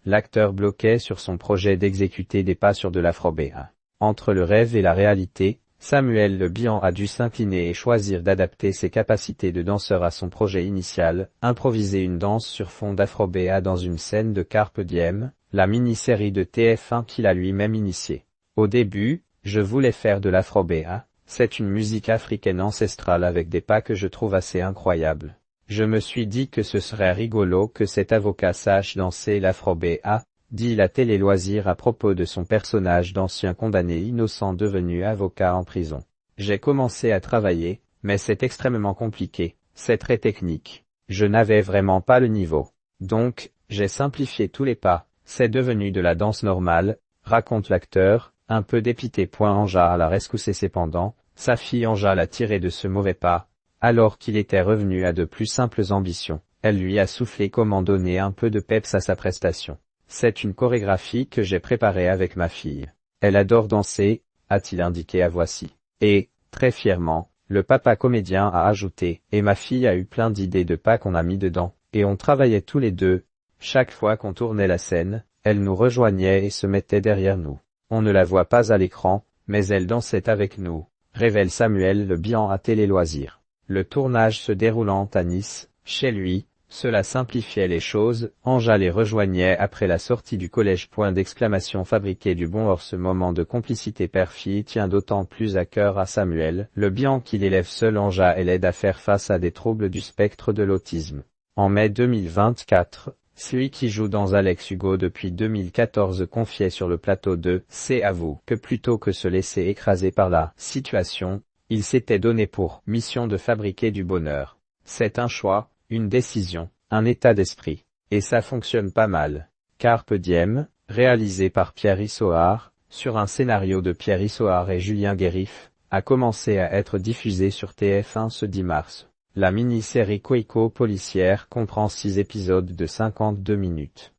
l'acteur bloquait sur son projet d'exécuter des pas sur de l'afro-béat. Entre le rêve et la réalité, Samuel Le Bihan a dû s'incliner et choisir d'adapter ses capacités de danseur à son projet initial, improviser une danse sur fond d'afro-béat dans une scène de Carpe Diem, la mini-série de TF1 qu'il a lui-même initiée. Au début, je voulais faire de l'afro-béat, c'est une musique africaine ancestrale avec des pas que je trouve assez incroyables. Je me suis dit que ce serait rigolo que cet avocat sache danser l'afro-béat, dit la télé-loisir à propos de son personnage d'ancien condamné innocent devenu avocat en prison. J'ai commencé à travailler, mais c'est extrêmement compliqué, c'est très technique. Je n'avais vraiment pas le niveau. Donc, j'ai simplifié tous les pas, c'est devenu de la danse normale, raconte l'acteur, un peu dépité. Anja l'a rescoussé cependant, sa fille Anja l'a tiré de ce mauvais pas. Alors qu'il était revenu à de plus simples ambitions, elle lui a soufflé comment donner un peu de peps à sa prestation. C'est une chorégraphie que j'ai préparée avec ma fille. Elle adore danser, a-t-il indiqué à Voici. Et, très fièrement, le papa comédien a ajouté, et ma fille a eu plein d'idées de pas qu'on a mis dedans, et on travaillait tous les deux. Chaque fois qu'on tournait la scène, elle nous rejoignait et se mettait derrière nous. On ne la voit pas à l'écran, mais elle dansait avec nous, révèle Samuel Le Bihan à Télé Loisirs. Le tournage se déroulant à Nice, chez lui, cela simplifiait les choses, Anja les rejoignait après la sortie du collège. Fabriqué du bon or. Ce moment de complicité père-fille tient d'autant plus à cœur à Samuel Le Bihan qu'il élève seul Anja et l'aide à faire face à des troubles du spectre de l'autisme. En mai 2024, celui qui joue dans Alex Hugo depuis 2014 confiait sur le plateau de « C'est à vous » que plutôt que se laisser écraser par la situation, il s'était donné pour mission de fabriquer du bonheur. C'est un choix, une décision, un état d'esprit. Et ça fonctionne pas mal. Carpe Diem, réalisé par Pierre Issoard, sur un scénario de Pierre Issoard et Julien Guérif, a commencé à être diffusé sur TF1 ce 10 mars. La mini-série Coïco policière comprend 6 épisodes de 52 minutes.